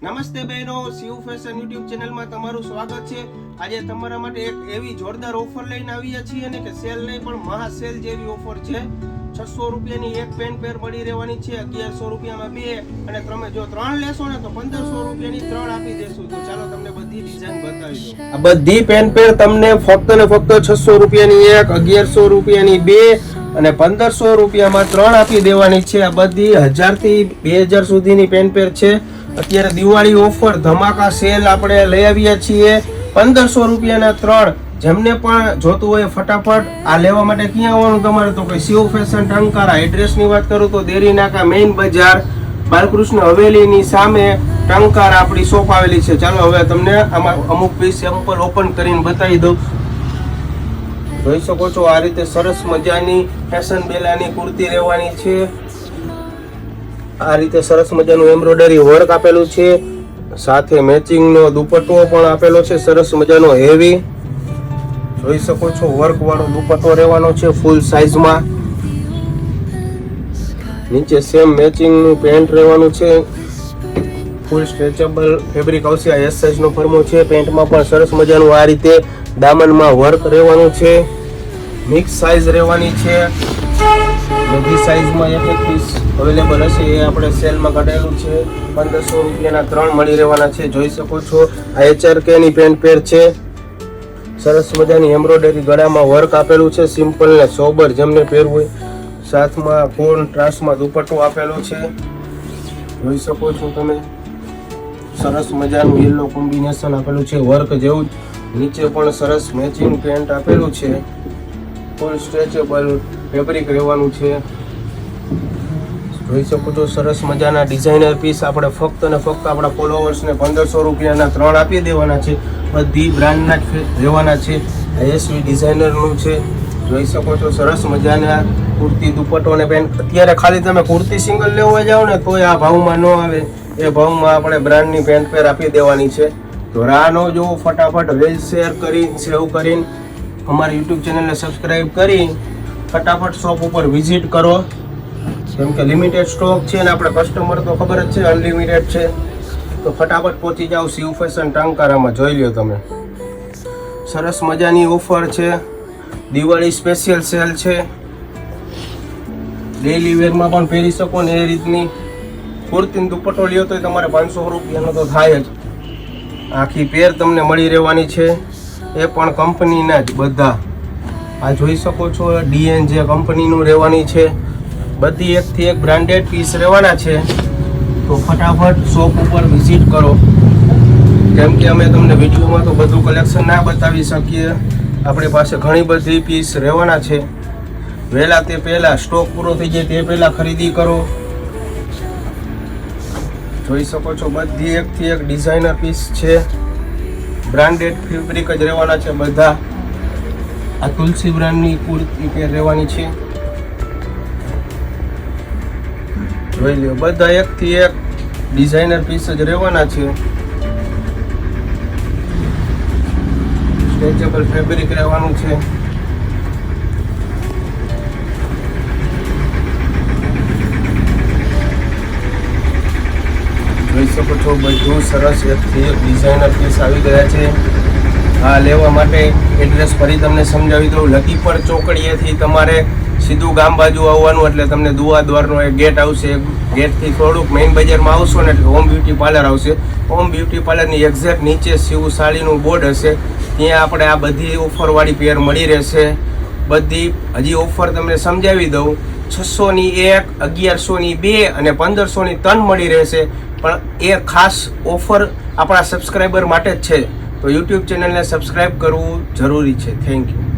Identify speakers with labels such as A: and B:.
A: નમસ્તે બહેનો, Shiv fashion YouTube ચેનલમાં તમારું સ્વાગત છે। આજે તમારા માટે એક એવી જોરદાર ઓફર લઈને આવ્યા છીએ ને કે સેલ નહીં પણ મહા સેલ જેવી ઓફર છે। 600 રૂપિયાની એક પેન્ટ પેર મળી રહેવાની છે, 1100 રૂપિયામાં બે, અને તમે જો 3 લેશો ને તો 1500 રૂપિયાની 3 આપી દેશું। તો ચાલો તમને બધી ડિઝાઇન બતાવી દઉં। આ બધી પેન્ટ પેર તમને ફક્ત ને ફક્ત 600 રૂપિયાની એક, 1100 રૂપિયાની બે અને 1500 રૂપિયામાં 3 આપી દેવાની છે। આ બધી 1000 થી 2000 સુધીની પેન્ટ પેર છે। અત્યારે દિવાળી ઓફર ધમાકા સેલ આપણે લઈ આવ્યા છીએ। 1500 રૂપિયાના 3 જેમને પણ જોતું હોય ફટાફટ આ લેવા માટે ક્યાં આવવાનું તમારે, તો કે શિવ ફેશન ટંકારા। એડ્રેસની વાત કરું તો દેરી નાકા મેઇન બજાર, બાલકૃષ્ણ હવેલીની સામે ટંકારા આપણી શોપ આવેલી છે। ચાલો હવે તમને આમાં અમુક પીસ સેમ્પલ ઓપન કરીને બતાવી દઉં। જોઈ શકો છો આ રીતે સરસ મજાની ફેશન બેલાની કુર્તી રહેવાની છે। આ રીતે સરસ મજાનું એમ્બ્રોઇડરી વર્ક આપેલું છે, સાથે મેચિંગનો દુપટ્ટો પણ આપેલો છે સરસ મજાનો હેવી। જોઈ શકો છો વર્ક વાળો દુપટ્ટો રહેવાનો છે ફૂલ સાઈઝમાં। નીચે સેમ મેચિંગનું પેન્ટ રહેવાનું છે, ફૂલ સ્ટ્રેચેબલ ફેબ્રિક આવશે। આ એસ સાઈઝનો ફર્મો છે। પેન્ટમાં પણ સરસ મજાનું આ રીતે દામનમાં વર્ક રહેવાનું છે, મિક્સ સાઈઝ રહેવાની છે। બધી સાઈઝમાં એક એક પીસ અવેલેબલ હશે। એ આપણે સેલમાં કાઢેલું છે। 1500 રૂપિયાના 3 મળી રહેવાના છે। જોઈ શકો છો આ HRK ની પેન્ટ પેર છે, સરસ મજાની એમ્બ્રોઇડરી ગળામાં વર્ક આપેલું છે, સિમ્પલ ને સોબર જેમને પહેરવું હોય। સાથમાં કોન્ટ્રાસ્ટમાં દુપટ્ટો આપેલો છે, જોઈ શકો છો તમે। સરસ મજાનું યલો કોમ્બિનેશન આપેલું છે વર્ક જેવું જ। નીચે પણ સરસ મેચિંગ પેન્ટ આપેલું છે, ફૂલ સ્ટ્રેચેબલ ફેબ્રિક રહેવાનું છે। જોઈ શકો છો સરસ મજાના ડિઝાઇનર પીસ આપણે ફક્ત ને ફક્ત આપણા ફોલોવર્સને 1500 રૂપિયાના 3 આપી દેવાના છે। બધી બ્રાન્ડના જ રહેવાના છે। એસવી ડિઝાઇનરનું છે। જોઈ શકો છો સરસ મજાના કુર્તી દુપટ્ટો અને પેન્ટ। અત્યારે ખાલી તમે કુર્તી સિંગલ લેવા જાઓ ને તોય આ ભાવમાં ન આવે, એ ભાવમાં આપણે બ્રાન્ડની પેન્ટ પેર આપી દેવાની છે। તો રાહ ન જોવો, ફટાફટ રીલ શેર કરી સેવ કરીને અમારી યુટ્યુબ ચેનલને સબસ્ક્રાઈબ કરી ફટાફટ શોપ ઉપર વિઝિટ કરો, કેમ કે લિમિટેડ સ્ટોક છે ને આપણે કસ્ટમર તો ખબર જ છે અનલિમિટેડ છે। તો ફટાફટ પહોંચી જાઓ શિવ ફેશન ટંકારામાં। જોઈ લ્યો તમે સરસ મજાની ઓફર છે, દિવાળી સ્પેશિયલ સેલ છે। ડેઈલી વેરમાં પણ પહેરી શકો ને એ રીતની કુર્તી દુપટ્ટો લ્યો તો તમારે 500 રૂપિયાનો તો થાય જ। આખી પેર તમને મળી રહેવાની છે, એ પણ કંપનીના જ બધા। આ જોઈ શકો છો DNJ કંપનીનું રહેવાની છે। બધી એકથી એક બ્રાન્ડેડ પીસ રહેવાના છે। તો ફટાફટ શોપ ઉપર વિઝિટ કરો, કેમ કે અમે તમને વિડીયોમાં તો બધું કલેક્શન ના બતાવી શકીએ। આપણી પાસે ઘણી બધી પીસ રહેવાના છે। વહેલા તે પહેલાં સ્ટોક પૂરો થઈ જાય તે પહેલાં ખરીદી કરો। જોઈ શકો છો બધી એકથી એક ડિઝાઇનર પીસ છે, બ્રાન્ડેડ ફેબ્રિક જ રહેવાના છે બધા। આ તુલસી બ્રાન્ડની કુર્તી પેર રહેવાની છે। જોઈ લો બધા એકથી એક ડિઝાઇનર પીસ જ રહેવાના છે, સ્ટ્રેચેબલ ફેબ્રિક રહેવાનું છે। જોઈ શકો છો બધું સરસ એકથી એક ડિઝાઇનર પીસ આવી ગયા છે। આ લેવા માટે એડ્રેસ ફરી તમને સમજાવી દઉં। લકીપર ચોકડીએથી તમારે સીધું ગામ બાજુ આવવાનું, એટલે તમને દુઆ દ્વારનો એક ગેટ આવશે। ગેટથી થોડુંક મેઇન બજારમાં આવશો ને એટલે હોમ બ્યુટી પાર્લર આવશે। હોમ બ્યુટી પાર્લરની એક્ઝેક્ટ નીચે શિવ સાડીનું બોર્ડ હશે, ત્યાં આપણે આ બધી ઓફરવાળી પેર મળી રહેશે। બધી હજી ઓફર તમને સમજાવી દઉં। 600ની 1, 1100ની 2 અને 1500ની 3 મળી રહેશે, પણ એ ખાસ ઓફર આપણા સબસ્ક્રાઈબર માટે જ છે। તો યુટ્યુબ ચેનલને સબસ્ક્રાઈબ કરવું જરૂરી છે। Thank you.